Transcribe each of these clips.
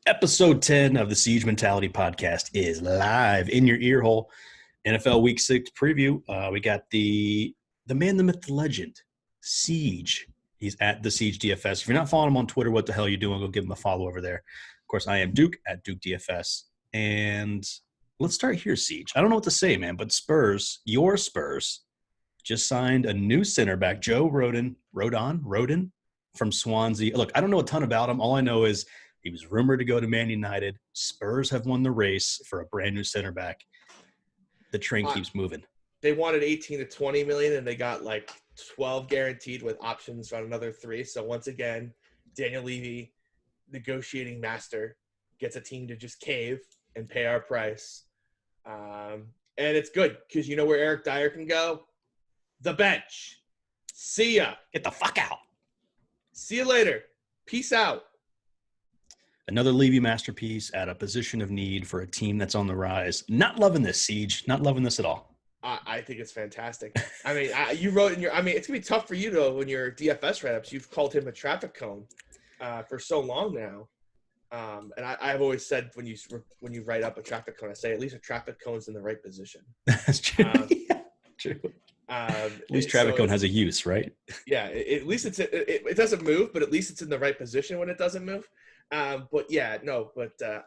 Episode 10 of the Seige Mentality podcast is live in your ear hole. NFL Week 6 preview. We got the man, the myth, the legend, Seige. He's at the Seige DFS. If you're not following him on Twitter, what the hell are you doing? Go give him a follow over there. Of course, I am Duke at Duke DFS. And let's start here, Seige. I don't know what to say, man, but Spurs, your Spurs, just signed a new center back, Joe Rodon from Swansea. Look, I don't know a ton about him. All I know is he was rumored to go to Man United. Spurs have won the race for a brand new center back. The train keeps moving. They wanted 18 to 20 million, and they got like 12 guaranteed with options on another 3. So once again, Daniel Levy, negotiating master, gets a team to just cave and pay our price. And it's good because you know where Eric Dyer can go? The bench. See ya. Get the fuck out. See you later. Peace out. Another Levy masterpiece at a position of need for a team that's on the rise. Not loving this, Seige. Not loving this at all. I think it's fantastic. I mean, you wrote in your – I mean, it's going to be tough for you, though, when your DFS write-ups. You've called him a traffic cone for so long now. And I've always said when you write up a traffic cone, I say at least a traffic cone's in the right position. That's true. Yeah, true. At least traffic cone has a use, right? Yeah, at least it doesn't move, but at least it's in the right position when it doesn't move. But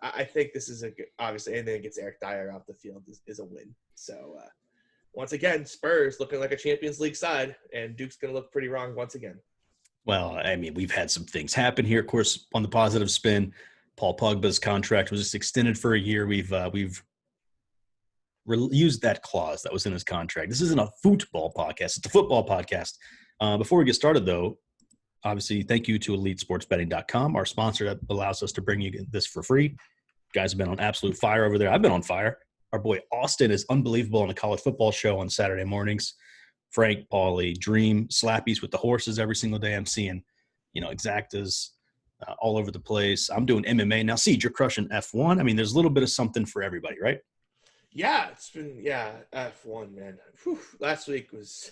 I think this is obviously anything that gets Eric Dyer off the field is a win. So once again, Spurs looking like a Champions League side, and Duke's going to look pretty wrong once again. Well, I mean, we've had some things happen here. Of course, on the positive spin, Paul Pogba's contract was just extended for a year. We've used that clause that was in his contract. This isn't a football podcast. It's a football podcast. Before we get started, though, obviously, thank you to EliteSportsBetting.com, our sponsor that allows us to bring you this for free. You guys have been on absolute fire over there. I've been on fire. Our boy Austin is unbelievable on the college football show on Saturday mornings. Frank, Paulie, Dream, slappies with the horses every single day. I'm seeing, exactas all over the place. I'm doing MMA. Now, Seige, you're crushing F1. I mean, there's a little bit of something for everybody, right? Yeah, it's been F1, man. Whew, last week was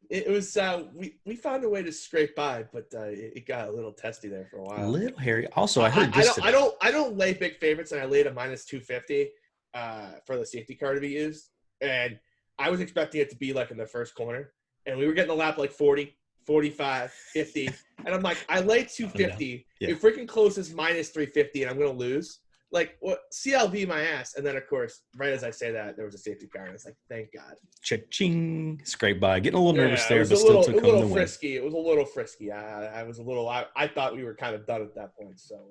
it was we found a way to scrape by, but it got a little testy there for a while. A little hairy. Also, I heard this. I don't lay big favorites, and I laid a minus 250 for the safety car to be used, and I was expecting it to be like in the first corner, and we were getting the lap like 40, 45, 50, and I'm like, I lay 250. Yeah. It freaking closes minus 350, and I'm gonna lose. Like, what? CLV my ass. And then, of course, right as I say that, there was a safety car. And I was like, thank God. Cha-ching. Scrape by. Getting a little nervous there, but still took home the win. Frisky. It was a little frisky. I was a little – I thought we were kind of done at that point. So,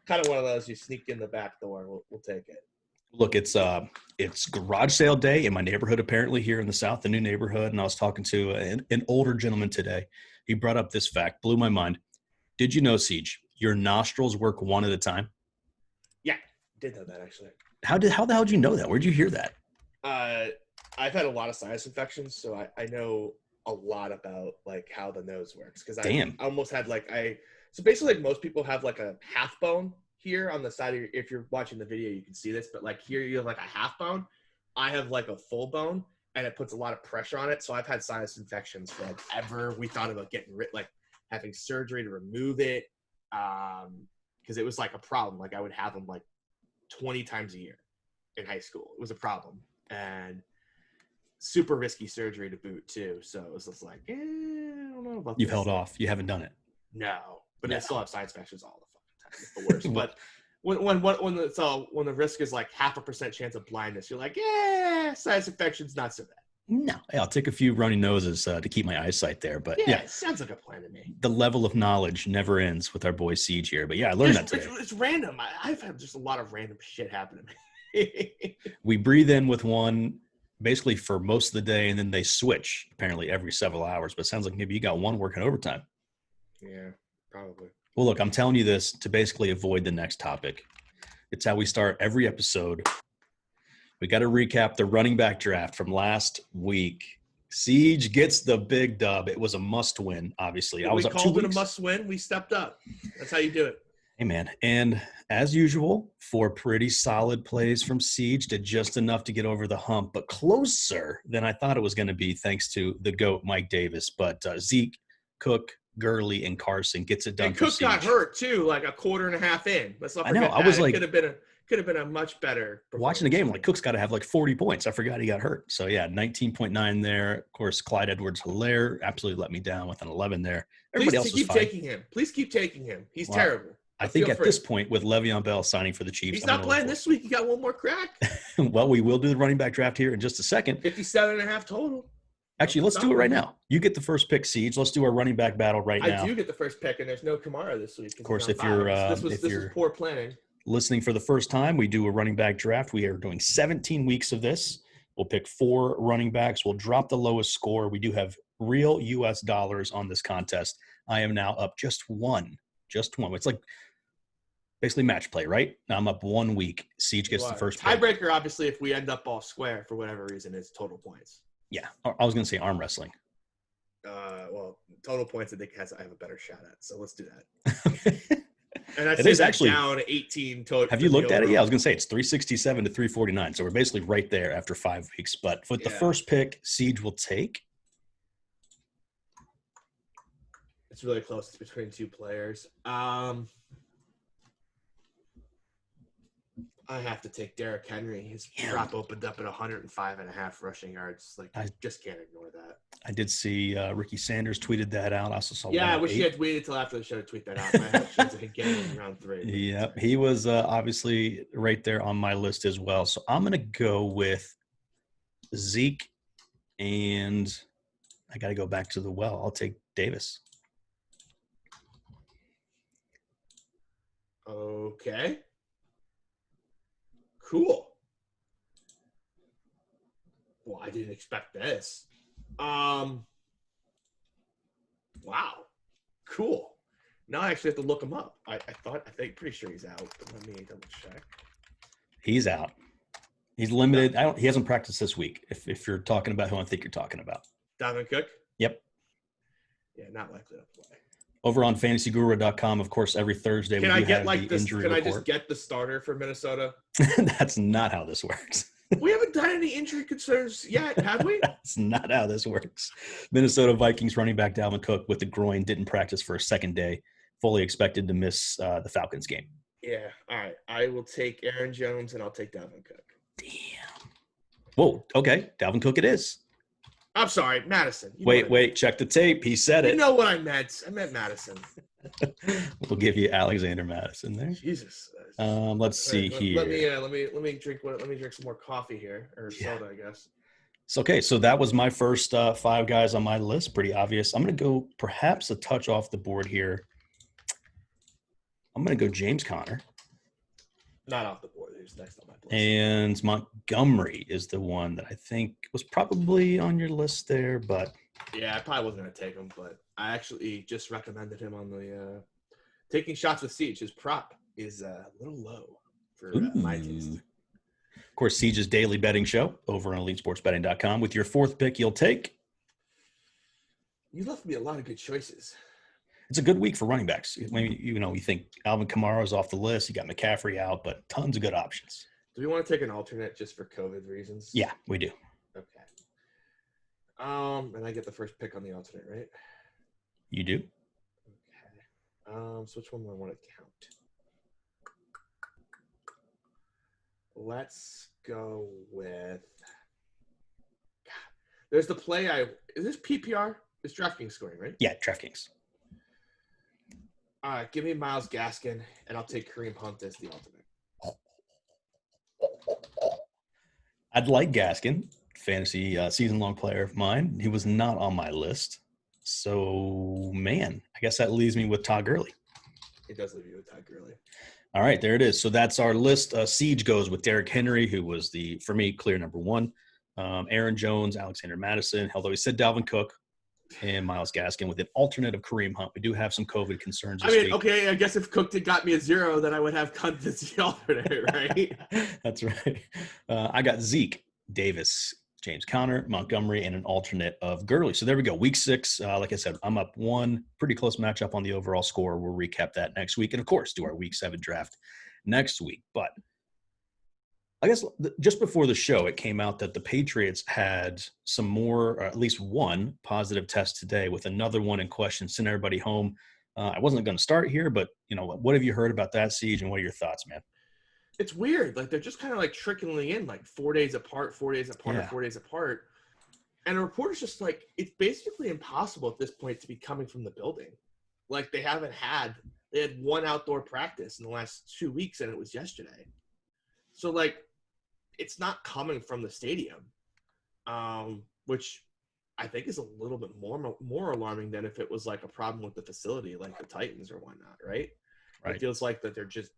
kind of one of those, you sneak in the back door. We'll take it. Look, it's garage sale day in my neighborhood, apparently, here in the South, the new neighborhood. And I was talking to an older gentleman today. He brought up this fact. Blew my mind. Did you know, Seige, your nostrils work one at a time? Yeah. Did know that actually. How the hell did you know that? Where'd you hear that? I've had a lot of sinus infections, so I know a lot about like how the nose works. Because I almost had so basically like most people have like a half bone here on the side of if you're watching the video you can see this, but like here you have like a half bone. I have like a full bone, and it puts a lot of pressure on it. So I've had sinus infections forever. We thought about getting having surgery to remove it, because it was like a problem. Like I would have them like 20 times a year in high school. It was a problem, and super risky surgery to boot too. So it was just like, I don't know about You've held off. You haven't done it. No, but I still have sinus infections all the fucking time. It's the worst. But when the risk is like 0.5% chance of blindness, you're like, sinus infection's not so bad. No, I'll take a few runny noses to keep my eyesight there. But yeah, it sounds like a plan to me. The level of knowledge never ends with our boy Seige here. But yeah, I learned that today. It's random. I've had just a lot of random shit happen to me. We breathe in with one basically for most of the day, and then they switch apparently every several hours. But it sounds like maybe you got one working overtime. Yeah, probably. Well, look, I'm telling you this to basically avoid the next topic. It's how we start every episode. We got to recap the running back draft from last week. Seige gets the big dub. It was a must-win, obviously. We called it a must-win. We stepped up. That's how you do it. Hey, man. And as usual, 4 pretty solid plays from Seige, did just enough to get over the hump, but closer than I thought it was going to be thanks to the GOAT, Mike Davis. But Zeke, Cook, Gurley and Carson gets it done. And Cook got hurt too, like a quarter and a half in. Let's not forget that. I was like, could have been a much better watching the game. Like Cook's got to have like 40 points. I forgot he got hurt. So yeah, 19.9 there. Of course, Clyde Edwards-Helaire absolutely let me down with an 11 there. Everybody else was fine. Please keep taking him. He's terrible. I think at this point, with Le'Veon Bell signing for the Chiefs, he's not playing this week. He got one more crack. Well, we will do the running back draft here in just a second. 57.5 total. Actually, let's do it right now. You get the first pick, Siege. Let's do our running back battle right now. I do get the first pick, and there's no Kamara this week. Of course, if you're this was poor planning. Listening for the first time, we do a running back draft. We are doing 17 weeks of this. We'll pick 4 running backs. We'll drop the lowest score. We do have real U.S. dollars on this contest. I am now up just one. It's like basically match play, right? Now I'm up 1 week. Siege gets the first pick. Tiebreaker, obviously, if we end up all square for whatever reason, is total points. Yeah, I was going to say arm wrestling. Well, total points I think I have a better shot at, so let's do that. And it is actually down 18 total. Have you looked at it? Yeah, I was going to say it's 367 to 349, so we're basically right there after 5 weeks. But with the first pick, Siege will take. It's really close. It's between 2 players. I have to take Derrick Henry. His drop opened up at 105.5 rushing yards. Like, I just can't ignore that. I did see Ricky Sanders tweeted that out. I also saw. Yeah, I wish he had waited until after the show to tweet that out. I had a chance of getting in round 3. Yeah, he was obviously right there on my list as well. So I'm going to go with Zeke, and I got to go back to the well. I'll take Davis. Okay. Cool. Well, I didn't expect this. Wow. Cool. Now I actually have to look him up. I think pretty sure he's out, but let me double check. He's out. He's limited. He hasn't practiced this week. If you're talking about who I think you're talking about. Dalvin Cook? Yep. Yeah, not likely to play. Over on fantasyguru.com, of course, every Thursday we have the injury report. Can I just get the starter for Minnesota? That's not how this works. We haven't done any injury concerns yet, have we? That's not how this works. Minnesota Vikings running back Dalvin Cook with the groin didn't practice for a second day. Fully expected to miss the Falcons game. Yeah. All right. I will take Aaron Jones, and I'll take Dalvin Cook. Damn. Whoa. Okay. Dalvin Cook it is. I'm sorry, Madison. Wait, check the tape. He said it. You know what I meant. I meant Madison. We'll give you Alexander Madison there. Jesus. Let's see here. Let me drink some more coffee here, or soda, I guess. So okay, so that was my first 5 guys on my list. Pretty obvious. I'm going to go perhaps a touch off the board here. I'm going to go James Conner. Not off the board. He's next on my list. And Montgomery is the one that I think was probably on your list there, but yeah, I probably wasn't going to take him, but I actually just recommended him on the taking shots with Siege. His prop is a little low for my taste. Of course, Siege's daily betting show over on EliteSportsBetting.com. With your 4th pick, you'll take. You left me a lot of good choices. It's a good week for running backs. You think Alvin Kamara is off the list. You got McCaffrey out, but tons of good options. Do we want to take an alternate just for COVID reasons? Yeah, we do. Okay. And I get the first pick on the alternate, right? You do. Okay. So which one do I want to count? Let's go with. There's the play. Is this PPR? It's DraftKings scoring, right? Yeah, DraftKings. All right, give me Myles Gaskin, and I'll take Kareem Hunt as the alternate. I'd like Gaskin, fantasy season-long player of mine. He was not on my list. So, man, I guess that leaves me with Todd Gurley. It does leave you with Todd Gurley. All right, there it is. So that's our list. Siege goes with Derrick Henry, who was for me, clear number 1. Aaron Jones, Alexander Madison, although he said Dalvin Cook, and Myles Gaskin with an alternate of Kareem Hunt. We do have some COVID concerns this week. Okay, I guess if Cook got me a 0, then I would have Hunt as the alternate, right? That's right. I got Zeke, Davis, James Conner, Montgomery, and an alternate of Gurley. So there we go. Week 6, like I said, I'm up 1. Pretty close matchup on the overall score. We'll recap that next week. And, of course, do our Week 7 draft next week. But I guess just before the show, it came out that the Patriots had some more, or at least one positive test today, with another one in question, sent everybody home. I wasn't going to start here, but what have you heard about that, Siege, and what are your thoughts, man? It's weird. Like, they're just kind of like trickling in, like 4 days apart, 4 days apart, or 4 days apart. And a reporter's just like, it's basically impossible at this point to be coming from the building. Like, they had one outdoor practice in the last 2 weeks, and it was yesterday. So, like, it's not coming from the stadium, which I think is a little bit more alarming than if it was like a problem with the facility, like the Titans or whatnot, right? It feels like that they're just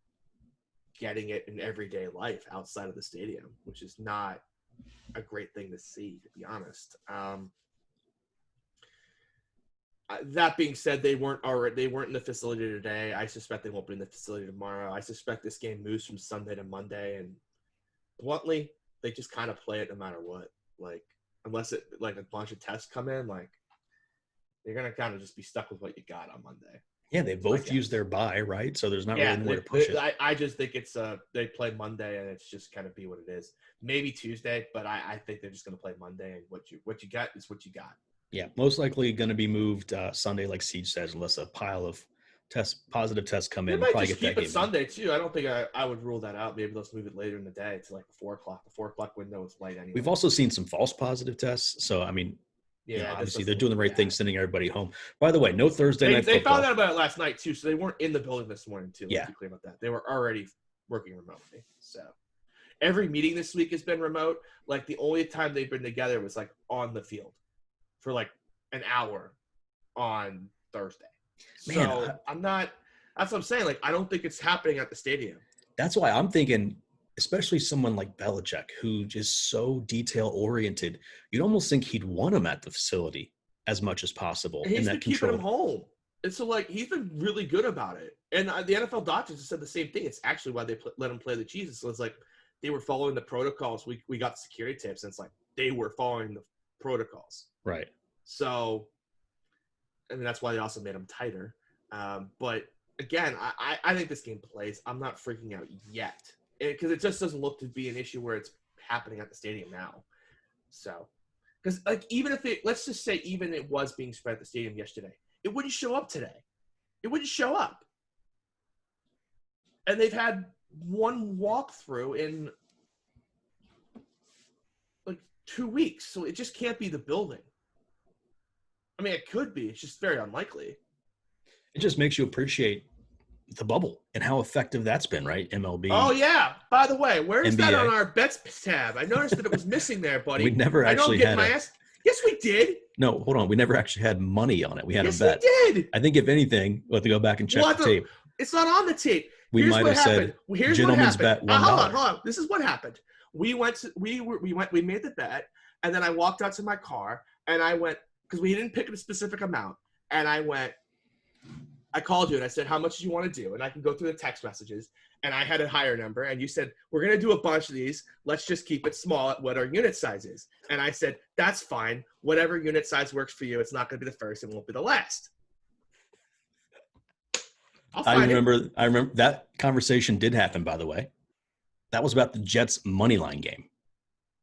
getting it in everyday life outside of the stadium, which is not a great thing to see, to be honest. That being said, they weren't in the facility today. I suspect they won't be in the facility tomorrow. I suspect this game moves from Sunday to Monday, and bluntly, they just kind of play it no matter what. Like, unless a bunch of tests come in, like, you're gonna kind of just be stuck with what you got on Monday. Yeah, they both use their bye, right? So there's not really anywhere to push it. I just think it's they play Monday, and it's just kind of be what it is. Maybe Tuesday, but I think they're just gonna play Monday, and what you got is what you got. Yeah, most likely going to be moved Sunday, like Siege says, unless a pile of positive tests come in. They might just keep it Sunday too. I don't think I would rule that out. Maybe let's move it later in the day to like 4 o'clock. The 4 o'clock window is light anyway. We've also seen some false positive tests. So, I mean, obviously they're doing the right thing, sending everybody home. By the way, no Thursday night football. They found out about it last night too, so they weren't in the building this morning too. Let's be clear about that. They were already working remotely. So every meeting this week has been remote. Like, the only time they've been together was like on the field for like an hour on Thursday. Man, so I'm not. That's what I'm saying. Like, I don't think it's happening at the stadium. That's why I'm thinking, especially someone like Belichick, who is so detail-oriented, you'd almost think he'd want him at the facility as much as possible. And he's been keeping him home. And so, like, he's been really good about it. And the NFL doctors have said the same thing. It's actually why they let him play the Chiefs. So it's like they were following the protocols. We got security tips, and it's like they were following the protocols. Right. So, I mean, that's why they also made him tighter. But again, I think this game plays. I'm not freaking out yet, because it just doesn't look to be an issue where it's happening at the stadium now. So, because like, even if let's just say even it was being spread at the stadium yesterday, it wouldn't show up today. It wouldn't show up. And they've had one walkthrough in like 2 weeks, so it just can't be the building. I mean, it could be. It's just very unlikely. It just makes you appreciate the bubble and how effective that's been, right? MLB. Oh, yeah. By the way, where's NBA. That on our bets tab? I noticed that it was missing there, buddy. We never actually had Yes, we did. No, hold on. We never actually had money on it. We had a bet. Yes, we did. I think, if anything, we'll have to go back and check the tape. It's not on the tape. We might have said, gentlemen's bet $1. Hold on. This is what happened. We made the bet, and then I walked out to my car, and I went, because we didn't pick a specific amount, and I called you and I said, how much do you want to do? And I can go through the text messages, and I had a higher number, and you said, we're going to do a bunch of these. Let's just keep it small at what our unit size is. And I said, that's fine. Whatever unit size works for you. It's not going to be the first. It won't be the last. I remember that conversation did happen, by the way. That was about the Jets money line game,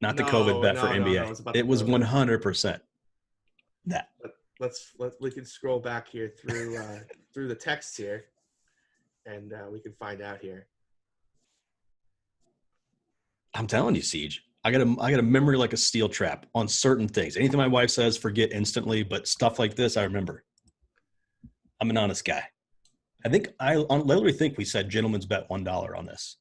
not the COVID bet for NBA. It was 100% that. We can scroll back here through the text here, and we can find out here. I'm telling you, Siege, I got a memory like a steel trap on certain things. Anything my wife says, forget instantly, but stuff like this, I remember. I'm an honest guy. I literally think we said gentlemen's bet $1 on this.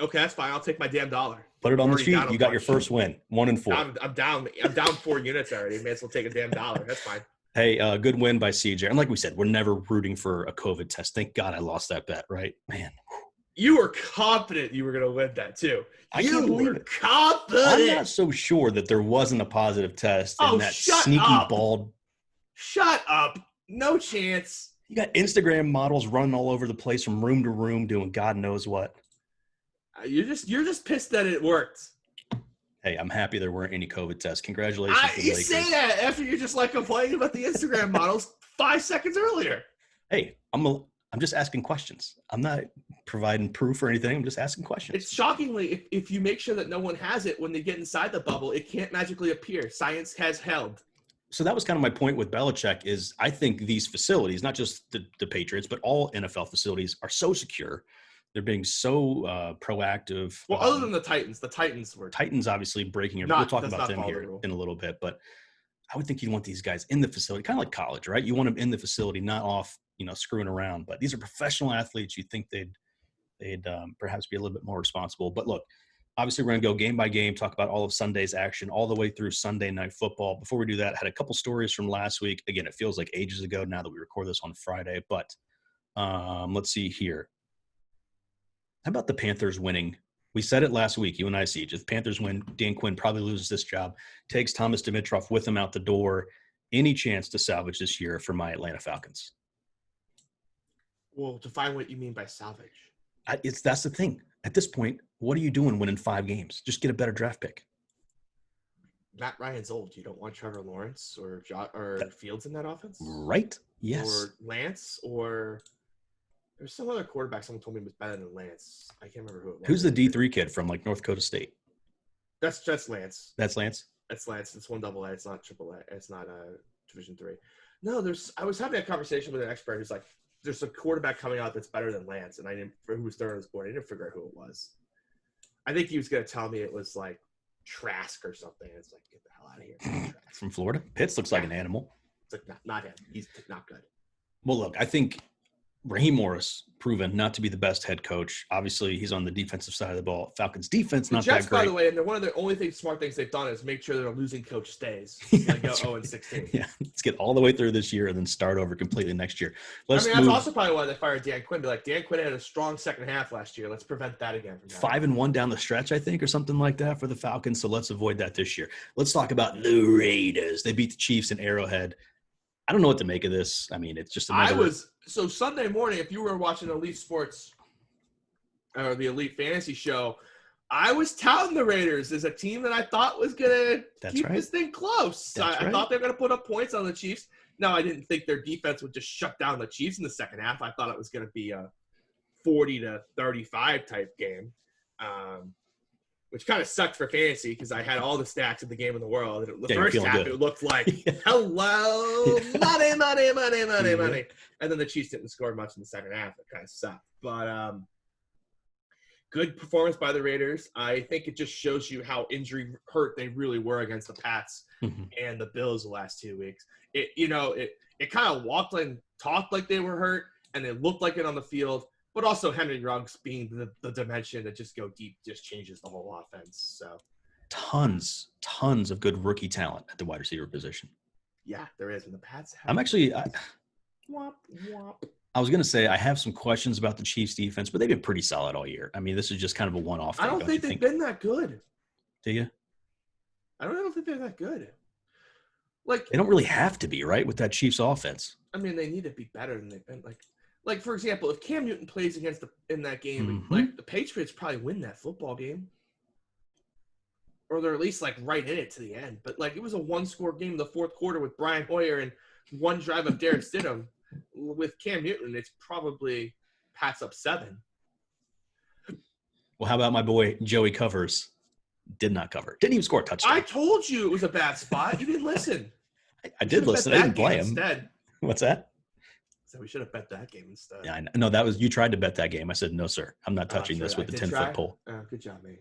Okay, that's fine. I'll take my damn dollar. Put it on the sheet. You got your first win, 1-4. I'm down 4 units already. May as well take a damn dollar. That's fine. Hey, good win by CJ. And like we said, we're never rooting for a COVID test. Thank God I lost that bet, right? Man. You were confident you were going to win that, too. You were confident. I'm not so sure that there wasn't a positive test in that sneaky bald. Shut up. No chance. You got Instagram models running all over the place from room to room doing God knows what. You're just pissed that it worked. Hey, I'm happy there weren't any COVID tests. Congratulations to the You Lakers. say that after you're just like complaining about the Instagram models 5 seconds earlier. Hey, I'm just asking questions. I'm not providing proof or anything. I'm just asking questions. It's shockingly, if you make sure that no one has it when they get inside the bubble, it can't magically appear. Science has held. So that was kind of my point with Belichick is I think these facilities, not just the Patriots, but all NFL facilities are so secure. They're being so proactive. Well, other than the Titans were. Titans obviously breaking your – we'll talk about them here in a little bit. But I would think you'd want these guys in the facility, kind of like college, right? You want them in the facility, not off, screwing around. But these are professional athletes. You'd think they'd perhaps be a little bit more responsible. But look, obviously, we're going to go game by game, talk about all of Sunday's action all the way through Sunday Night Football. Before we do that, I had a couple stories from last week. Again, it feels like ages ago now that we record this on Friday. But let's see here. How about the Panthers winning? We said it last week, you and I, Siege. If the Panthers win, Dan Quinn probably loses this job, takes Thomas Dimitroff with him out the door. Any chance to salvage this year for my Atlanta Falcons? Well, define what you mean by salvage. That's the thing. At this point, what are you doing winning 5 games? Just get a better draft pick. Matt Ryan's old. You don't want Trevor Lawrence or Fields in that offense? Right. Yes. Or Lance or there's some other quarterback someone told me was better than Lance. I can't remember who it was. Who's the D3 kid from like North Dakota State? That's Lance. That's Lance? That's Lance. It's 1AA. It's not AAA. It's not Division 3. No, I was having a conversation with an expert who's like, there's a quarterback coming out that's better than Lance, and who was third on this board. I didn't figure out who it was. I think he was going to tell me it was like Trask or something. It's like, get the hell out of here. Trask. From Florida? Pitts looks like an animal. It's like, not him. He's not good. Well, look, I think Raheem Morris proven not to be the best head coach. Obviously, he's on the defensive side of the ball. Falcons defense not Jets, that great. By the way, and one of the only smart things they've done is make sure their losing coach stays. Like go 0-16. Yeah, let's get all the way through this year and then start over completely next year. That's also probably why they fired Dan Quinn. Be like, Dan Quinn had a strong second half last year. Let's prevent that again. 5-1 down the stretch, I think, or something like that for the Falcons. So let's avoid that this year. Let's talk about the Raiders. They beat the Chiefs in Arrowhead. I don't know what to make of this. I mean, it's just So Sunday morning, if you were watching Elite Sports or the Elite Fantasy Show, I was touting the Raiders as a team that I thought was going to keep this thing close. I thought they were going to put up points on the Chiefs. Now, I didn't think their defense would just shut down the Chiefs in the second half. I thought it was going to be a 40-35 type game, which kind of sucked for fantasy because I had all the stats of the game in the world. And the first half, it looked like, hello, money. And then the Chiefs didn't score much in the second half. It kind of sucked. But good performance by the Raiders. I think it just shows you how injury hurt they really were against the Pats and the Bills the last 2 weeks. It kind of talked like they were hurt, and it looked like it on the field. But also Henry Ruggs being the dimension that just go deep just changes the whole offense. So tons of good rookie talent at the wide receiver position. Yeah, there is. And the Pats have I was going to say I have some questions about the Chiefs defense, but they've been pretty solid all year. I mean, this is just kind of a one-off thing. I don't think they've been that good. Do you? I don't think they're that good. Like they don't really have to be, right, with that Chiefs offense. I mean, they need to be better than they've been. Like for example, if Cam Newton plays in that game, like the Patriots probably win that football game, or they're at least like right in it to the end. But like it was a 1-score game in the fourth quarter with Brian Hoyer and one drive of Derek Stidham. With Cam Newton, it's probably Pats up 7. Well, how about my boy Joey Covers? Did not cover. Didn't even score a touchdown. I told you it was a bad spot. You didn't listen. I did listen. I didn't play him. Instead. What's that? So we should have bet that game instead. Yeah, no, that was you tried to bet that game. I said no, sir. I'm not touching this with the 10-foot pole. Good job, mate.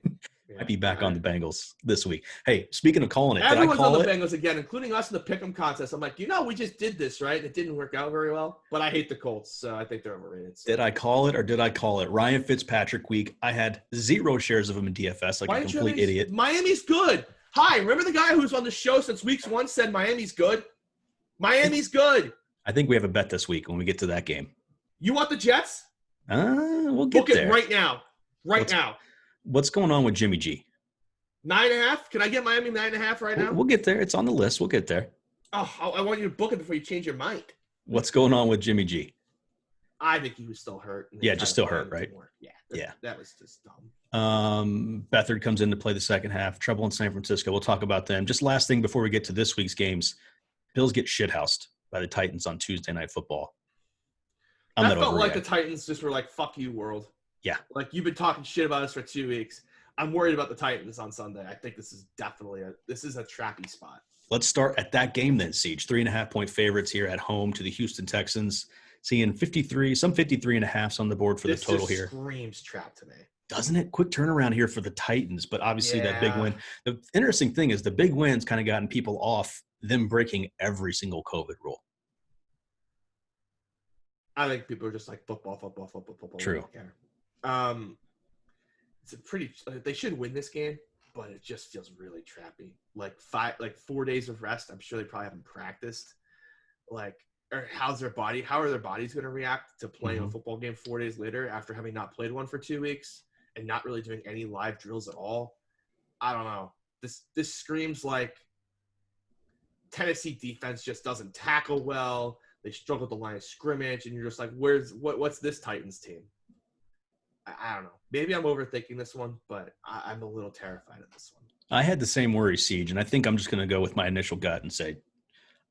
Yeah, Might be back on the Bengals this week. Hey, speaking of calling it, everyone's on the Bengals again, including us in the Pick'em contest. I'm like, we just did this, right? It didn't work out very well, but I hate the Colts, so I think they're overrated. So. Did I call it or did I call it? Ryan Fitzpatrick week. I had 0 shares of him in DFS, like a complete idiot. Miami's good. Hi, remember the guy who's on the show since week 1 said Miami's good? Miami's good. I think we have a bet this week when we get to that game. You want the Jets? We'll get there. Book it right now. Now. What's going on with Jimmy G? 9.5? Can I get Miami 9.5 right now? We'll get there. It's on the list. We'll get there. Oh, I want you to book it before you change your mind. What's going on with Jimmy G? I think he was still hurt. Yeah, just still hurt, right? Yeah. That was just dumb. Beathard comes in to play the second half. Trouble in San Francisco. We'll talk about them. Just last thing before we get to this week's games. Bills get shithoused by the Titans on Tuesday Night Football. That felt like the Titans just were like, fuck you, world. Yeah. Like, you've been talking shit about us for 2 weeks. I'm worried about the Titans on Sunday. I think this is definitely a trappy spot. Let's start at that game then, Siege. 3.5-point favorites here at home to the Houston Texans. Seeing 53, some 53 and a halfs on the board for the total here. This screams trap to me. Doesn't it? Quick turnaround here for the Titans, but obviously that big win. The interesting thing is the big wins kind of gotten people off them breaking every single COVID rule. I think people are just like football. True. It's a pretty. They should win this game, but it just feels really trappy. Like 4 days of rest. I'm sure they probably haven't practiced. Like, or how are their bodies going to react to playing a football game 4 days later after having not played one for 2 weeks and not really doing any live drills at all? I don't know. This screams like Tennessee defense just doesn't tackle well. They struggle at the line of scrimmage, and you're just like, what's this Titans team? I don't know. Maybe I'm overthinking this one, but I'm a little terrified of this one. I had the same worry, Siege, and I think I'm just going to go with my initial gut and say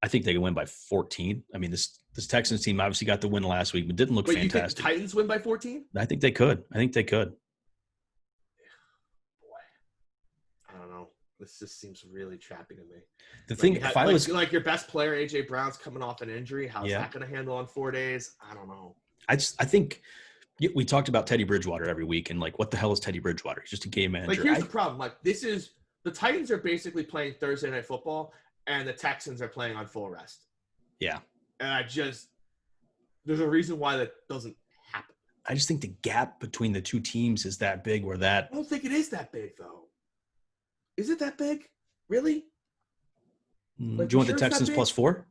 I think they can win by 14. I mean, this Texans team obviously got the win last week, but didn't look fantastic. You think the Titans win by 14? I think they could. Boy, I don't know. This just seems really trappy to me. The thing, if I was like your best player, AJ Brown's coming off an injury, how's that going to handle on 4 days? I don't know. I think we talked about Teddy Bridgewater every week, and like, what the hell is Teddy Bridgewater? He's just a game manager. Like, here's the problem. Like, the Titans are basically playing Thursday Night Football, and the Texans are playing on full rest. Yeah. And there's a reason why that doesn't happen. I just think the gap between the two teams is that big where that. I don't think it is that big, though. Is it that big? Really? Do you want the Texans +4?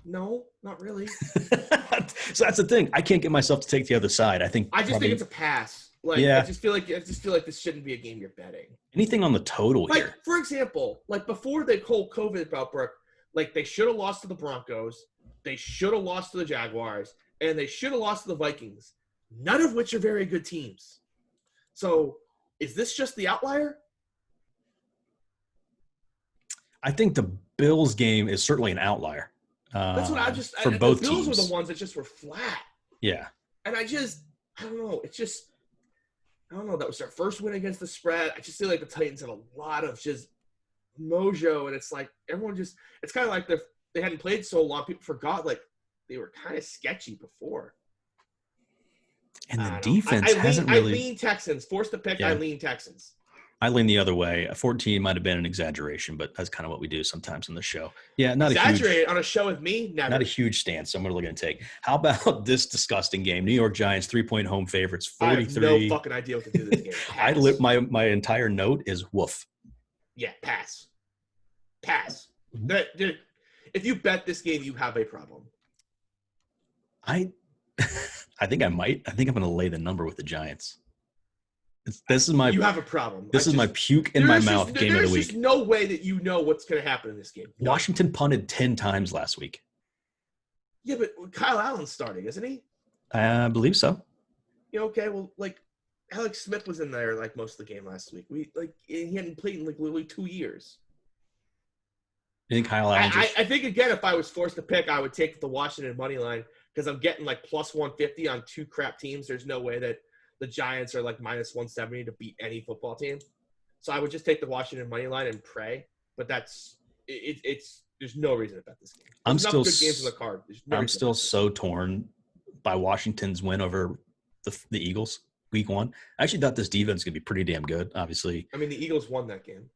No, not really. So that's the thing. I can't get myself to take the other side. I think think it's a pass. I just feel like this shouldn't be a game you're betting. Anything on the total here. Like, for example, like before the whole COVID outbreak, like they should have lost to the Broncos, they should have lost to the Jaguars, and they should have lost to the Vikings. None of which are very good teams. So, is this just the outlier? I think the Bills game is certainly an outlier. That's what both the Bills teams. were the ones that just were flat. Yeah. And I don't know. I don't know. That was their first win against the spread. I just feel like the Titans had a lot of just mojo, and it's like everyone it's kind of like they hadn't played so long. People forgot, like, they were kind of sketchy before. And the defense hasn't really. I lean Texans. Forced to pick, I lean Texans. I lean the other way. 14 might have been an exaggeration, but that's kind of what we do sometimes on the show. Yeah, not exaggerate on a show with me. Never. Not a huge stance. So I'm really going to take. How about this disgusting game? New York Giants 3-point home favorites. 43. I have no fucking idea what to do this game. My entire note is woof. Yeah, pass. Dude, if you bet this game, you have a problem. I think I might. I think I'm going to lay the number with the Giants. You have a problem. This is my puke in my mouth game of the week. There's just no way that you know what's going to happen in this game. No. Washington punted 10 times last week. Yeah, but Kyle Allen's starting, isn't he? I believe so. Yeah, okay. Well, like, Alex Smith was in there like most of the game last week. He hadn't played in like literally 2 years. You think Kyle Allen? I think, again, if I was forced to pick, I would take the Washington money line because I'm getting like plus 150 on two crap teams. There's no way that the Giants are like minus 170 to beat any football team. So I would just take the Washington money line and pray. But there's no reason to bet this game. I'm still good games on the card. I'm still so torn by Washington's win over the Eagles week 1. I actually thought this defense could be pretty damn good. Obviously, I mean, the Eagles won that game.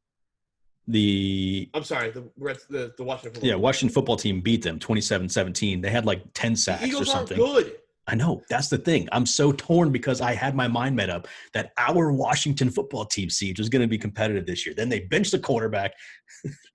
I'm sorry, the Washington football team. Washington football team beat them 27-17. They had like 10 sacks the Eagles or something. Aren't good. I know. That's the thing. I'm so torn because I had my mind made up that our Washington football team Siege was going to be competitive this year. Then they benched the quarterback.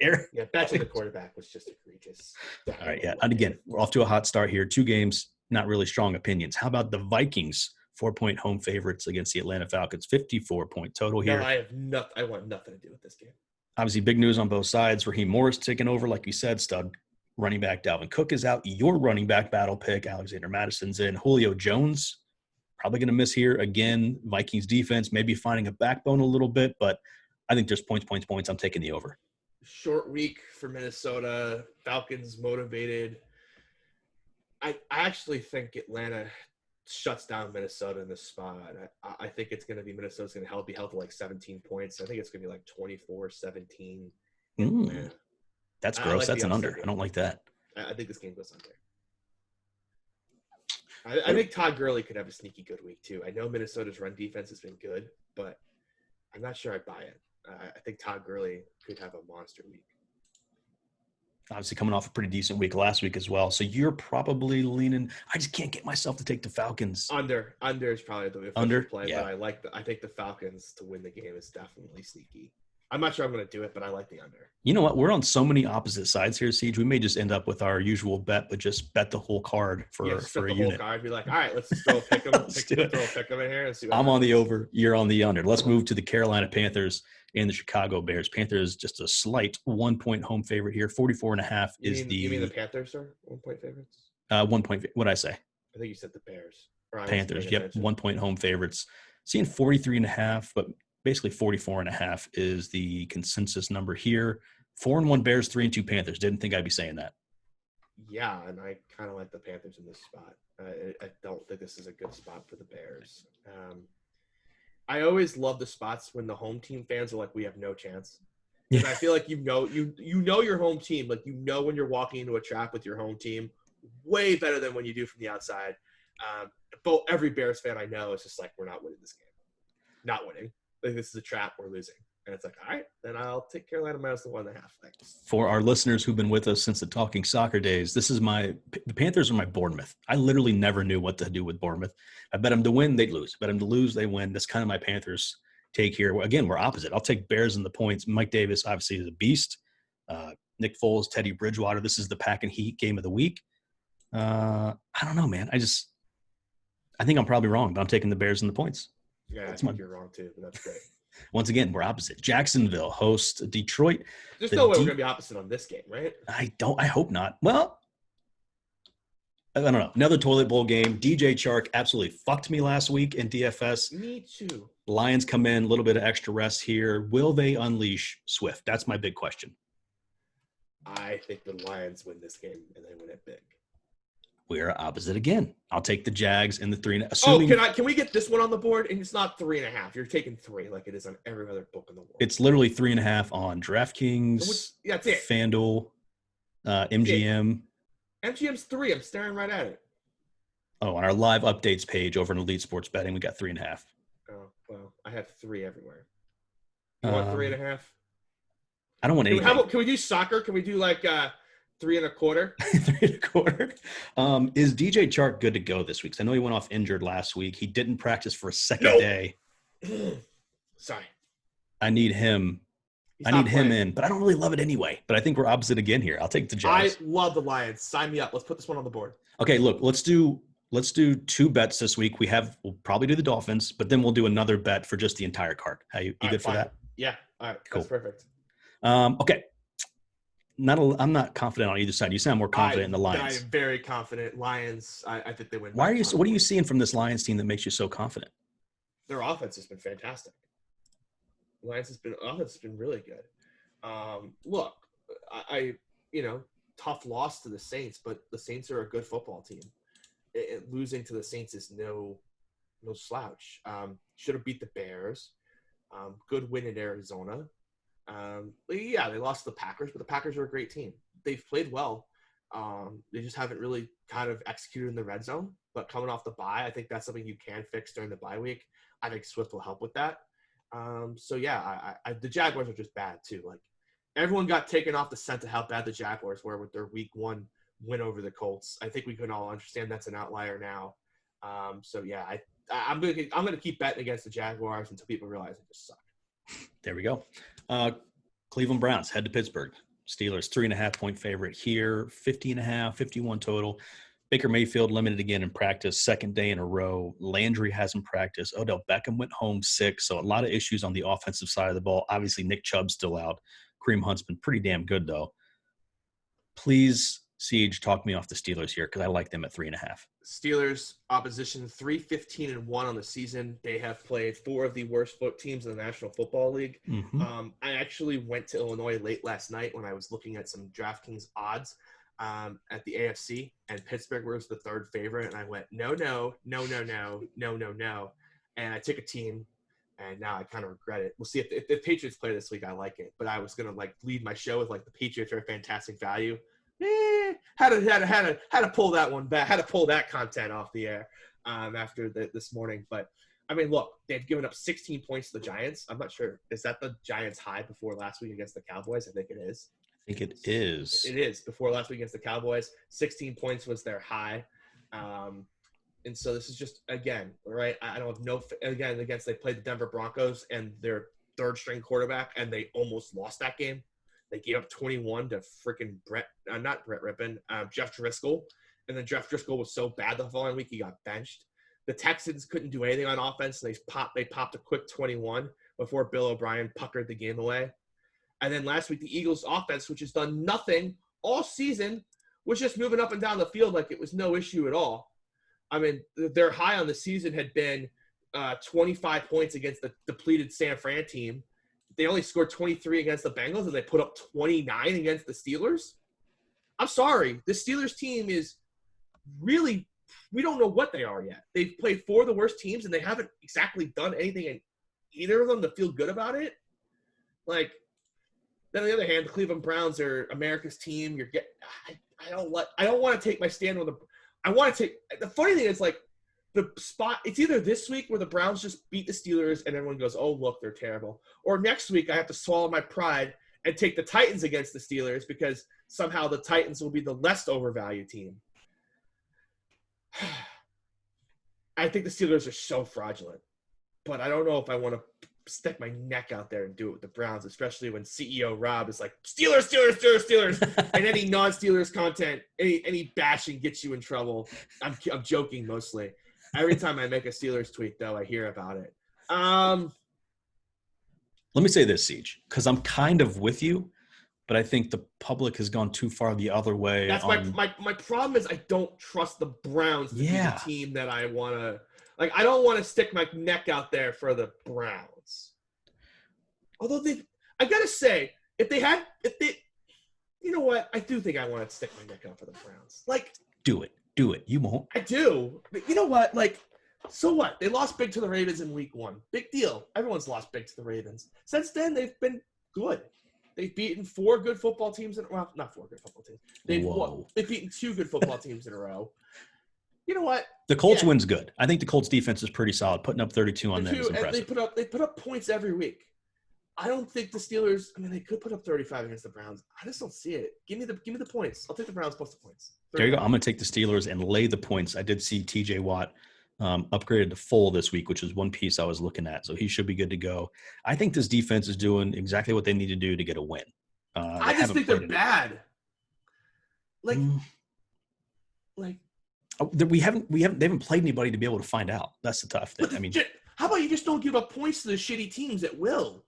Benching the quarterback was just egregious. All right, yeah. And again, we're off to a hot start here. 2 games, not really strong opinions. How about the Vikings? 4-point home favorites against the Atlanta Falcons. 54-point total here. No, I want nothing to do with this game. Obviously, big news on both sides. Raheem Morris taking over, like you said, stud running back Dalvin Cook is out. Your running back battle pick, Alexander Madison's in. Julio Jones, probably going to miss here. Again, Vikings defense maybe finding a backbone a little bit, but I think there's points. I'm taking the over. Short week for Minnesota. Falcons motivated. I actually think Atlanta shuts down Minnesota in this spot. I think it's going to be Minnesota's going to be held to like 17 points. I think it's going to be like 24-17. That's gross. Like That's an under. Game. I don't like that. I think this game goes under. I think Todd Gurley could have a sneaky good week too. I know Minnesota's run defense has been good, but I'm not sure I buy it. I think Todd Gurley could have a monster week. Obviously coming off a pretty decent week last week as well. So you're probably leaning – I just can't get myself to take the Falcons. Under is probably the official play, yeah. But I think the Falcons to win the game is definitely sneaky. I'm not sure I'm going to do it, but I like the under. You know what? We're on so many opposite sides here, Siege. We may just end up with our usual bet, but just bet the whole card for a unit. Whole card. Be like, all right, let's just throw a pick 'em. Throw a pick 'em in here and see what I'm happens. on the over. You're on the under. Let's move to the Carolina Panthers and the Chicago Bears. Panthers just a slight 1-point home favorite here. 44.5 is the. You mean the Panthers are 1-point favorites? 1 point. What did I say? I think you said the Bears. Panthers. Yep, 1-point home favorites. Seeing 43.5, but basically 44.5 is the consensus number here. 4-1 Bears, 3-2 Panthers. Didn't think I'd be saying that. Yeah, and I kind of like the Panthers in this spot. I don't think this is a good spot for the Bears. I always love the spots when the home team fans are like, we have no chance. Because I feel like you know your home team. Like, you know when you're walking into a trap with your home team way better than when you do from the outside. But every Bears fan I know is just like, we're not winning this game. Not winning. Like, this is a trap. We're losing. And it's like, all right, then I'll take Carolina minus the 1.5. Thanks. For our listeners who've been with us since the Talking Soccer days, the Panthers are my Bournemouth. I literally never knew what to do with Bournemouth. I bet them to win, they'd lose. Bet them to lose, they win. That's kind of my Panthers take here. Again, we're opposite. I'll take Bears in the points. Mike Davis obviously is a beast. Nick Foles, Teddy Bridgewater. This is the Pack and Heat game of the week. I don't know, man. I think I'm probably wrong, but I'm taking the Bears in the points. Yeah, I think you're wrong too, but that's great. Once again, we're opposite. Jacksonville hosts Detroit. There's no way we're going to be opposite on this game, right? I hope not. Well, I don't know. Another toilet bowl game. DJ Chark absolutely fucked me last week in DFS. Me too. Lions come in, a little bit of extra rest here. Will they unleash Swift? That's my big question. I think the Lions win this game, and they win it big. We're opposite again. I'll take the Jags in the 3. Can we get this one on the board? And it's not 3.5. You're taking 3 like it is on every other book in the world. It's literally 3.5 on DraftKings, that's it. FanDuel, MGM. MGM's 3. I'm staring right at it. Oh, on our live updates page over in Elite Sports Betting, we got 3.5. Oh, well, I have 3 everywhere. You want 3.5? I don't want anything. Can we do soccer? Can we do like 3.25? 3.25. Is DJ Chark good to go this week? Because I know he went off injured last week. He didn't practice for a second day. Sorry. I need him. In, but I don't really love it anyway. But I think we're opposite again here. I'll take the Jags. I love the Lions. Sign me up. Let's put this one on the board. Okay, look, let's do 2 bets this week. We'll probably do the Dolphins, but then we'll do another bet for just the entire card. You good for that? Yeah. All right. Cool. That's perfect. Okay. I'm not confident on either side. You sound more confident in the Lions. I am very confident. Lions, I think they win. What are you seeing from this Lions team that makes you so confident? Their offense has been fantastic. Offense has been really good. Look, I tough loss to the Saints, but the Saints are a good football team. Losing to the Saints is no slouch. Should have beat the Bears. Good win in Arizona. They lost to the Packers, but the Packers are a great team. They've played well. They just haven't really kind of executed in the red zone. But coming off the bye, I think that's something you can fix during the bye week. I think Swift will help with that. The Jaguars are just bad too. Like, everyone got taken off the scent of how bad the Jaguars were with their Week 1 win over the Colts. I think we can all understand that's an outlier now. I'm gonna keep betting against the Jaguars until people realize they just suck. There we go. Cleveland Browns head to Pittsburgh. Steelers 3.5-point favorite here. 50.5, 51 total. Baker Mayfield limited again in practice, second day in a row. Landry hasn't practiced. Odell Beckham went home sick, so a lot of issues on the offensive side of the ball. Obviously, Nick Chubb's still out. Kareem Hunt's been pretty damn good, though. Please, Siege, talk me off the Steelers here because I like them at 3.5. Steelers opposition 3-15-1 on the season. They have played 4 of the worst teams in the National Football League. Mm-hmm. I actually went to Illinois late last night when I was looking at some DraftKings odds. at the AFC, and Pittsburgh was the third favorite, and I went no, and I took a team, and now I kind of regret it. We'll see if the Patriots play this week. I like it, but I was gonna like lead my show with like the Patriots are a fantastic value. Had to pull that one back. Had to pull that content off the air after this morning. But I mean, look, they've given up 16 points to the Giants. I'm not sure. Is that the Giants' high before last week against the Cowboys? I think it is. I think it is. It is. Before last week against the Cowboys, 16 points was their high. And so this is just, again, right, I don't have no – again, against they played the Denver Broncos and their third-string quarterback, and they almost lost that game. They gave up 21 to freaking Jeff Driscoll. And then Jeff Driscoll was so bad the following week he got benched. The Texans couldn't do anything on offense. They popped a quick 21 before Bill O'Brien puckered the game away. And then last week, the Eagles' offense, which has done nothing all season, was just moving up and down the field like it was no issue at all. I mean, their high on the season had been 25 points against the depleted San Fran team. They only scored 23 against the Bengals, and they put up 29 against the Steelers. I'm sorry. The Steelers team is really – we don't know what they are yet. They've played four of the worst teams, and they haven't exactly done anything in either of them to feel good about it. Like – then on the other hand, the Cleveland Browns are America's team. I don't want to take my stand on the funny thing is like the spot. It's either this week where the Browns just beat the Steelers and everyone goes, "Oh look, they're terrible," or next week I have to swallow my pride and take the Titans against the Steelers because somehow the Titans will be the less overvalued team. I think the Steelers are so fraudulent, but I don't know if I want to stick my neck out there and do it with the Browns, especially when CEO Rob is like Steelers, and any non-Steelers content, any bashing gets you in trouble. I'm joking mostly. Every time I make a Steelers tweet, though, I hear about it. Let me say this, Seige, because I'm kind of with you, but I think the public has gone too far the other way. That's my problem is I don't trust the Browns to be the team that I want to. Like, I don't want to stick my neck out there for the Browns. Although I got to say, you know what? I do think I want to stick my neck out for the Browns. Like, do it. You won't. I do. But you know what? Like, so what? They lost big to the Ravens in week 1. Big deal. Everyone's lost big to the Ravens. Since then, they've been good. They've beaten 4 good football teams not 4 good football teams. They've beaten 2 good football teams in a row. You know what? The Colts win's good. I think the Colts defense is pretty solid. Putting up 32 on them is impressive. They put up points every week. I don't think the Steelers. I mean, they could put up 35 against the Browns. I just don't see it. Give me the points. I'll take the Browns plus the points. 35. There you go. I'm going to take the Steelers and lay the points. I did see T.J. Watt upgraded to full this week, which is one piece I was looking at. So he should be good to go. I think this defense is doing exactly what they need to do to get a win. I just think they're bad. Like. They haven't played anybody to be able to find out. That's the tough thing. I mean, how about you just don't give up points to the shitty teams that will?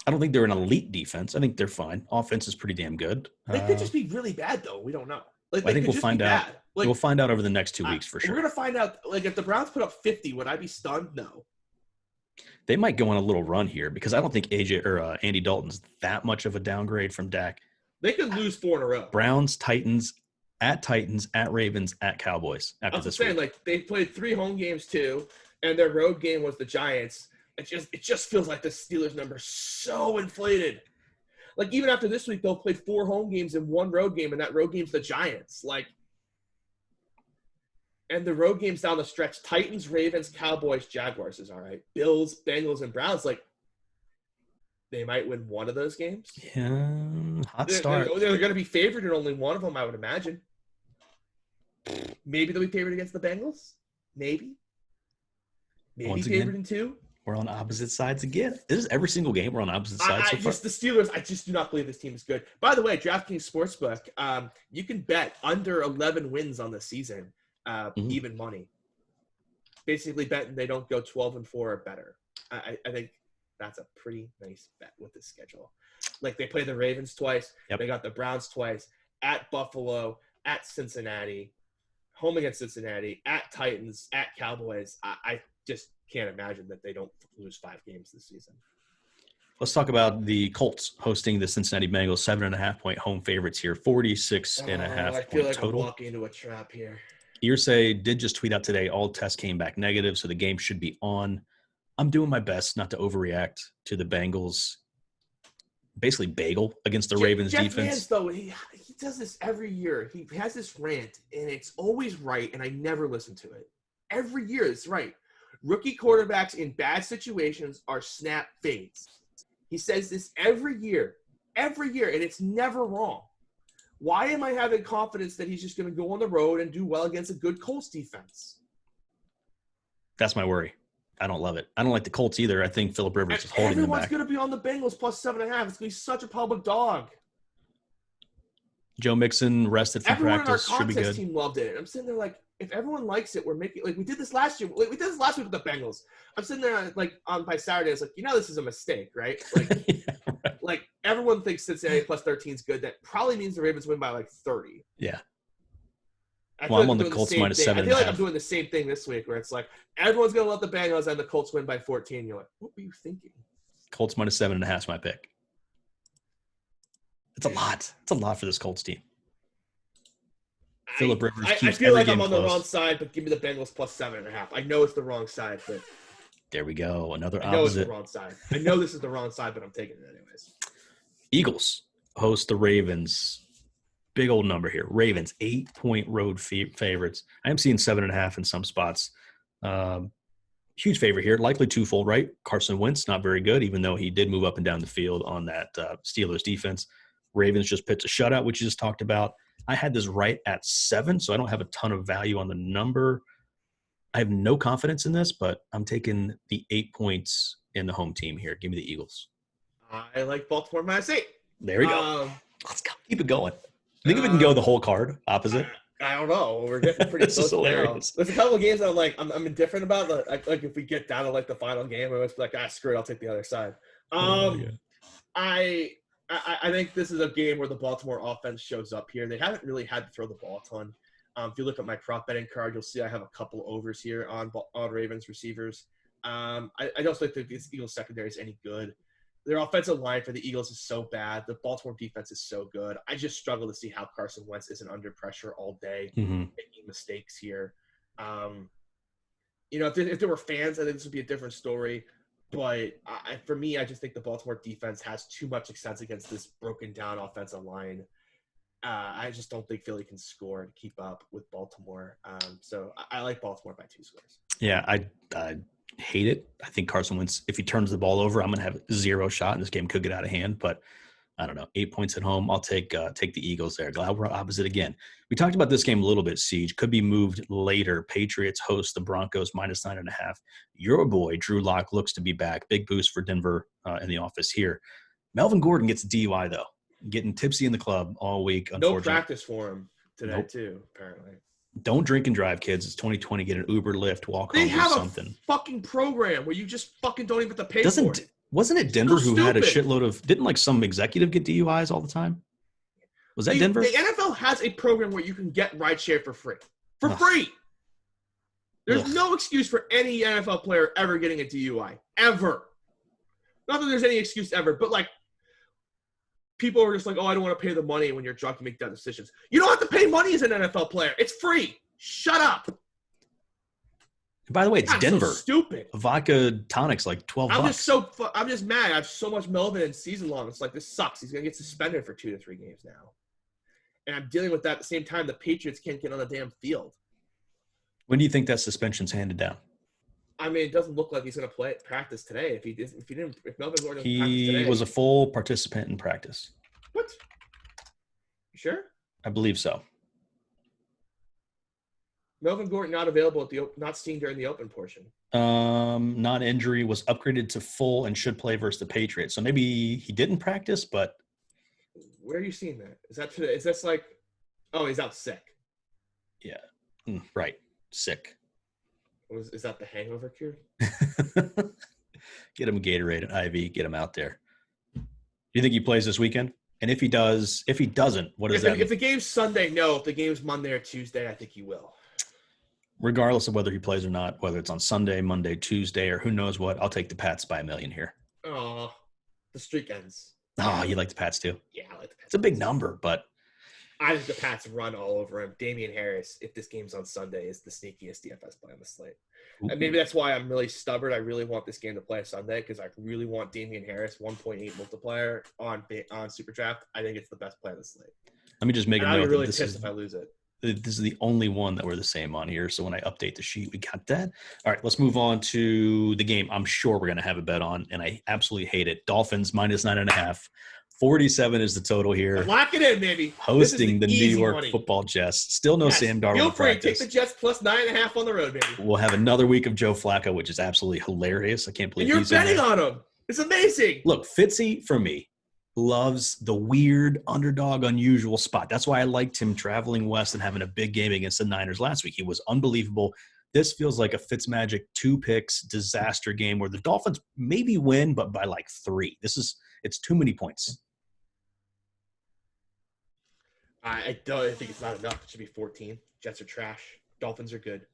I don't think they're an elite defense. I think they're fine. Offense is pretty damn good. They could just be really bad, though. We don't know. I think we'll find out. Like, we'll find out over the next 2 weeks for sure. We're gonna find out. Like, if the Browns put up 50, would I be stunned? No. They might go on a little run here because I don't think Andy Dalton's that much of a downgrade from Dak. They could lose 4 in a row. Browns, Titans, at Ravens, at Cowboys. After this week. Like they played 3 home games too, and their road game was the Giants. It just feels like the Steelers number is so inflated. Like even after this week, they'll play 4 home games and 1 road game, and that road game's the Giants. Like, and the road games down the stretch: Titans, Ravens, Cowboys, Jaguars is all right. Bills, Bengals, and Browns. Like, they might win one of those games. Yeah, hot start. They're going to be favored in only one of them, I would imagine. Maybe they'll be favored against the Bengals. Maybe Once favored again, in 2. We're on opposite sides again. This is every single game we're on opposite sides. The Steelers, I just do not believe this team is good. By the way, DraftKings Sportsbook, you can bet under 11 wins on the season, even money. Basically betting they don't go 12-4 or better. I think that's a pretty nice bet with this schedule. Like, they play the Ravens twice. Yep. They got the Browns twice, at Buffalo, at Cincinnati, home against Cincinnati, at Titans, at Cowboys. I just can't imagine that they don't lose 5 games this season. Let's talk about the Colts hosting the Cincinnati Bengals, 7.5-point home favorites here, 46.5 I feel point like total. I'm walking into a trap here. Irsay did just tweet out today, all tests came back negative, so the game should be on. I'm doing my best not to overreact to the Bengals basically bagel against the Ravens Jeff defense. Vance, though, he does this every year. He has this rant, and it's always right, and I never listen to it. Every year, it's right. Rookie quarterbacks in bad situations are snap fades. He says this every year, and it's never wrong. Why am I having confidence that he's just going to go on the road and do well against a good Colts defense? That's my worry. I don't love it. I don't like the Colts either. I think Phillip Rivers is holding them back. Everyone's going to be on the Bengals plus 7.5. It's going to be such a public dog. Joe Mixon rested from practice. Should be good. Everyone in our contest team loved it. I'm sitting there like, if everyone likes it, we're making like we did this last year. We did this last week with the Bengals. I'm sitting there like by Saturday. It's like, this is a mistake, right? Like, yeah, right. Like everyone thinks Cincinnati plus 13 is good. That probably means the Ravens win by like 30. Yeah. I'm on the Colts minus 7.5. I feel like I'm doing the same thing this week, where it's like everyone's gonna let the Bengals and the Colts win by 14. You're like, what were you thinking? Colts minus 7.5 is my pick. It's a lot. It's a lot for this Colts team. Phillip Rivers keeps I feel like I'm on close. the wrong side, but give me the Bengals plus 7.5. I know it's the wrong side, but there we go. Another I know opposite. It's the wrong side. I know this is the wrong side, but I'm taking it anyways. Eagles host the Ravens. Big old number here. Ravens, 8-point road favorites. I am seeing 7.5 in some spots. Huge favorite here. Likely twofold, right? Carson Wentz, not very good, even though he did move up and down the field on that Steelers defense. Ravens just pitched a shutout, which you just talked about. I had this right at 7, so I don't have a ton of value on the number. I have no confidence in this, but I'm taking the 8 points in the home team here. Give me the Eagles. I like Baltimore minus 8. There we go. Let's go. Keep it going. Think if we can go the whole card opposite? I don't know. We're getting pretty close now. There's a couple of games that I'm like, I'm indifferent about. Like if we get down to like the final game, I was like, screw it, I'll take the other side. I think this is a game where the Baltimore offense shows up here. They haven't really had to throw the ball a ton. If you look at my prop betting card, you'll see I have a couple overs here on Ravens receivers. I don't think that this Eagles secondary is any good. Their offensive line for the Eagles is so bad. The Baltimore defense is so good. I just struggle to see how Carson Wentz isn't under pressure all day, making mistakes here. If there were fans, I think this would be a different story. But for me, I just think the Baltimore defense has too much success against this broken down offensive line. I just don't think Philly can score and keep up with Baltimore. So I like Baltimore by 2 scores. Yeah, I hate it. I think Carson Wentz, if he turns the ball over, I'm going to have 0 shot, and this game could get out of hand. But I don't know. 8 points at home. I'll take the Eagles there. Glad we're opposite again. We talked about this game a little bit, Siege. Could be moved later. Patriots host the Broncos minus 9.5. Your boy, Drew Lock, looks to be back. Big boost for Denver in the office here. Melvin Gordon gets a DUI, though. Getting tipsy in the club all week, unfortunately. No practice for him today, too, apparently. Don't drink and drive, kids. It's 2020. Get an Uber, Lyft, walk home, do something. They have a fucking program where you just fucking don't even have to pay for it. Wasn't it Denver who had a shitload of – didn't like some executive get DUIs all the time? Was that Denver? The NFL has a program where you can get rideshare for free. For free! There's no excuse for any NFL player ever getting a DUI. Ever. Not that there's any excuse ever, but like people are just like, I don't want to pay the money when you're drunk to make dumb decisions. You don't have to pay money as an NFL player. It's free. Shut up. By the way, it's Denver. So stupid. Vodka tonic's like $12. I'm just mad. I have so much Melvin in season long. It's like, this sucks. He's going to get suspended for 2 to 3 games now. And I'm dealing with that at the same time. The Patriots can't get on the damn field. When do you think that suspension's handed down? I mean, it doesn't look like he's going to practice today. If Melvin Gordon doesn't practice today. He was a full participant in practice. What? You sure? I believe so. Melvin Gordon not available not seen during the open portion. Non-injury, was upgraded to full and should play versus the Patriots. So maybe he didn't practice, but where are you seeing that? Is this like, he's out sick? Yeah, right, sick. Is that the hangover cure? Get him Gatorade and IV. Get him out there. Do you think he plays this weekend? And if he doesn't, what does that mean? If the game's Sunday, no. If the game's Monday or Tuesday, I think he will. Regardless of whether he plays or not, whether it's on Sunday, Monday, Tuesday, or who knows what, I'll take the Pats by $1 million here. Oh, The streak ends. Oh, you like the Pats too? Yeah, I like the Pats. It's a big number, but I think the Pats run all over him. Damian Harris, if this game's on Sunday, is the sneakiest DFS play on the slate. And maybe that's why I'm really stubborn. I really want this game to play Sunday because I really want Damian Harris 1.8 multiplier on Super Draft. I think it's the best play on the slate. Let me just make a note. I'd be really pissed if I lose it. This is the only one that we're the same on here. So when I update the sheet, we got that. All right, let's move on to the game I'm sure we're going to have a bet on, and I absolutely hate it. Dolphins -9.5. 47 is the total here. Lock it in, baby. Hosting the New York Football Jets. Still no Sam Darnold. Feel free. Take the Jets plus 9.5 on the road, baby. We'll have another week of Joe Flacco, which is absolutely hilarious. I can't believe you're betting on him. It's amazing. Look, Fitzy, for me, loves the weird underdog, unusual spot. That's why I liked him traveling west and having a big game against the Niners last week. He was unbelievable. This feels like a Fitzmagic 2 picks disaster game where the Dolphins maybe win, but by like 3. It's too many points. I think it's not enough. It should be 14. Jets are trash. Dolphins are good.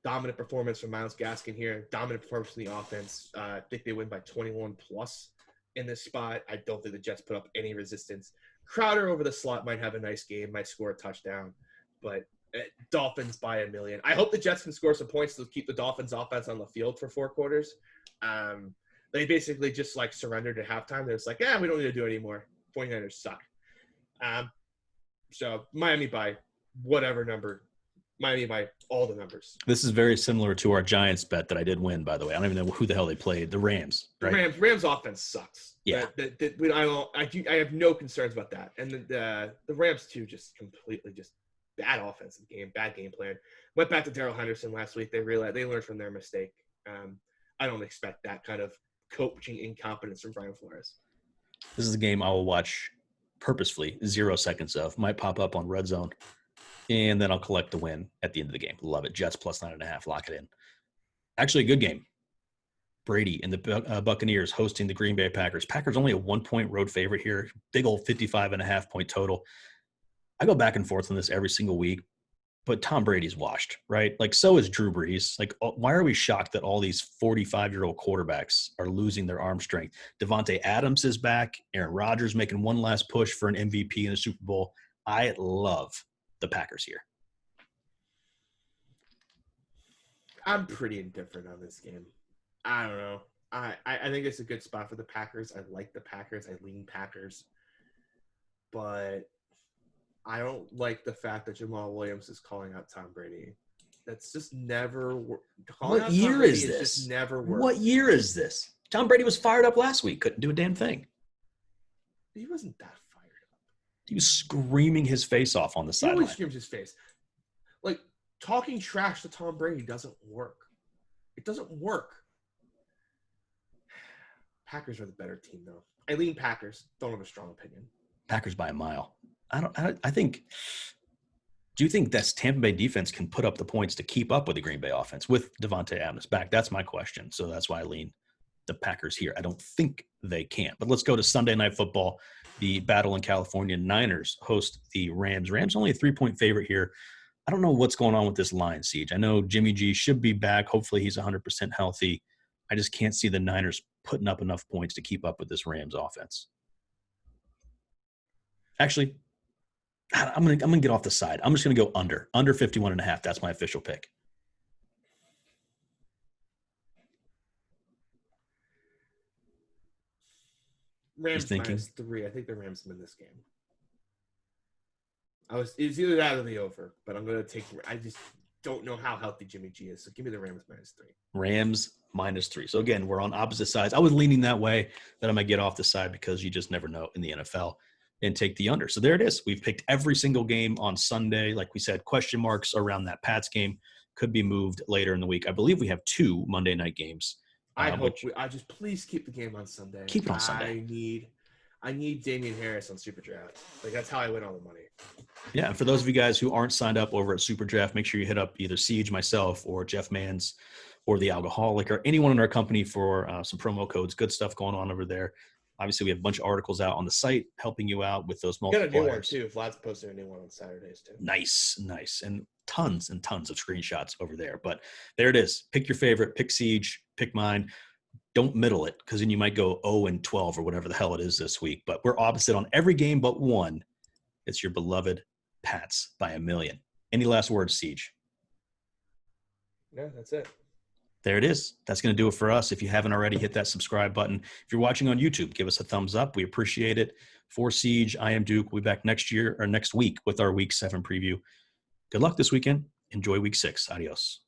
Dominant performance from Myles Gaskin here. Dominant performance from the offense. I think they win by 21 plus in this spot. I don't think the Jets put up any resistance. Crowder over the slot might have a nice game, might score a touchdown, but Dolphins by 1 million. I hope the Jets can score some points to keep the Dolphins offense on the field for 4 quarters. They basically just like surrendered at halftime. They're just like, we don't need to do it anymore. 49ers suck. So Miami by whatever number. Miami by all the numbers. This is very similar to our Giants bet that I did win, by the way. I don't even know who the hell they played. The Rams, right? The Rams offense sucks. Yeah. I have no concerns about that. And the Rams too, just completely just bad offensive game, bad game plan. Went back to Darrell Henderson last week. They realized they learned from their mistake. I don't expect that kind of coaching incompetence from Brian Flores. This is a game I will watch purposefully 0 seconds of. Might pop up on Red Zone. And then I'll collect the win at the end of the game. Love it. Jets plus 9.5. Lock it in. Actually, a good game. Brady and the Buccaneers hosting the Green Bay Packers. Packers only a 1-point road favorite here. Big old 55.5 point total. I go back and forth on this every single week, but Tom Brady's washed, right? Like, so is Drew Brees. Like, why are we shocked that all these 45-year-old quarterbacks are losing their arm strength? Devontae Adams is back. Aaron Rodgers making one last push for an MVP in the Super Bowl. I love the Packers here. I'm pretty indifferent on this game. I don't know. I think it's a good spot for the Packers. I like the Packers. I lean Packers. But I don't like the fact that Jamal Williams is calling out Tom Brady. That's just never What year is this? Just never worked. What year is this? Tom Brady was fired up last week. Couldn't do a damn thing. He wasn't that fired up. He was screaming his face off on the sideline. He always screams his face. Like, talking trash to Tom Brady doesn't work. It doesn't work. Packers are the better team, though. I lean Packers. Don't have a strong opinion. Packers by a mile. I think. Do you think that Tampa Bay defense can put up the points to keep up with the Green Bay offense with Devontae Adams back? That's my question. So that's why I lean the Packers here. I don't think they can. But let's go to Sunday Night Football. The battle in California. Niners host the Rams. Rams only a 3-point favorite here. I don't know what's going on with this line, Siege. I know Jimmy G should be back. Hopefully he's 100% healthy. I just can't see the Niners putting up enough points to keep up with this Rams offense. Actually, I'm gonna get off the side. I'm just gonna go under 51.5. That's my official pick. Rams -3. I think the Rams win this game. It's either that or the over, but I'm gonna take. I just don't know how healthy Jimmy G is, so give me the Rams -3. Rams -3. So again, we're on opposite sides. I was leaning that way, that I might get off the side because you just never know in the NFL. And take the under. So there it is. We've picked every single game on Sunday. Like we said, question marks around that Pats game could be moved later in the week. I believe we have 2 Monday night games. I just please keep the game on Sunday. Keep it on Sunday. I need Damian Harris on Super Draft. Like, that's how I win all the money. Yeah, and for those of you guys who aren't signed up over at Super Draft, make sure you hit up either Siege, myself, or Jeff Mans, or the Alcoholic, or anyone in our company for some promo codes. Good stuff going on over there. Obviously, we have a bunch of articles out on the site helping you out with those multipliers. Got a new one, too. Vlad's posting a new one on Saturdays, too. Nice. And tons of screenshots over there. But there it is. Pick your favorite. Pick Siege. Pick mine. don't middle it, because then you might go 0-12 or whatever the hell it is this week. But we're opposite on every game but one. It's your beloved Pats by a million. Any last words, Seige? No, that's it. There it is. That's going to do it for us. If you haven't already, hit that subscribe button. If you're watching on YouTube, give us a thumbs up. We appreciate it. For Seige, I am Duke. We'll be back next week with our Week 7 preview. Good luck this weekend. Enjoy Week 6. Adios.